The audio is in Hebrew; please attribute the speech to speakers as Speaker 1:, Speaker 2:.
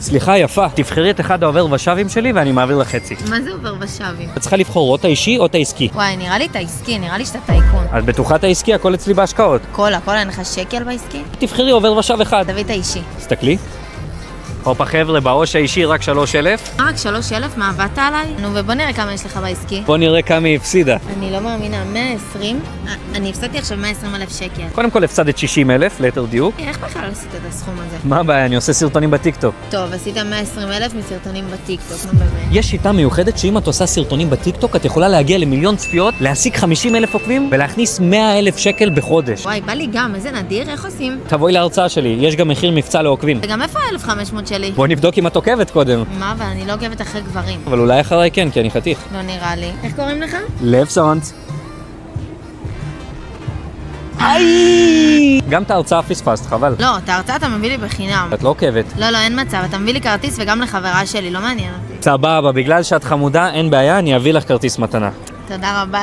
Speaker 1: סליחה יפה, תבחרי את אחד העובר ושבים שלי ואני מעביר לך חצי.
Speaker 2: מה זה עובר ושבים?
Speaker 1: את צריכה לבחור או את האישי או את העסקי.
Speaker 2: וואי, נראה לי את העסקי, נראה לי שאתה טייקון.
Speaker 1: את בטוחה את העסקי? הכל אצלי בהשקעות.
Speaker 2: הכל, אין לך שקל בעסקי?
Speaker 1: תבחרי עובר ושב אחד.
Speaker 2: תביא את האישי.
Speaker 1: תסתכלי. הופה חבר'ה, בעו"ש האישי רק 3,000.
Speaker 2: רק 3,000? מה, עבדת עליי? נו, ובוא נראה כמה יש לך בעסקי.
Speaker 1: בוא נראה כמה היא הפסידה.
Speaker 2: אני לא מאמינה, 120? אני הפסדתי עכשיו 120,000 שקל.
Speaker 1: קודם כל הפסדת 60,000, ליתר דיוק.
Speaker 2: איך בכלל עשית את הסכום הזה?
Speaker 1: מה הבעיה? אני עושה סרטונים בטיקטוק.
Speaker 2: טוב, עשית 120,000 מסרטונים בטיקטוק, נו באמת.
Speaker 1: יש שיטה מיוחדת שאם את עושה סרטונים בטיקטוק, את יכולה להגיע למיליון צפיות, להשיג 50,000 עוקבים ולהכניס 100,000 שקל בחודש.
Speaker 2: וואי, בא לי גם, איזה נדיר, איך עושים?
Speaker 1: תבואי להרצאה שלי, יש גם מחיר מבצע לעוקבים.
Speaker 2: וגם איפה 1,500 שלי?
Speaker 1: בוא נבדוק אם את עוקבת קודם.
Speaker 2: מה, אבל אני לא עוקבת אחרי גברים.
Speaker 1: אבל אולי אחריי כן, כי אני חתיך.
Speaker 2: לא נראה לי. איך קוראים לך?
Speaker 1: לב סונט. איי! גם את ההרצאה פספסת, חבל.
Speaker 2: לא, את ההרצאה אתה מביא לי בחינם.
Speaker 1: את לא עוקבת.
Speaker 2: לא, אין מצב, אתה מביא לי כרטיס וגם לחברה שלי, לא מעניין אותי.
Speaker 1: סבבה, בגלל שאת חמודה, אין בעיה, אני אביא לך כרטיס מתנה.
Speaker 2: תודה רבה.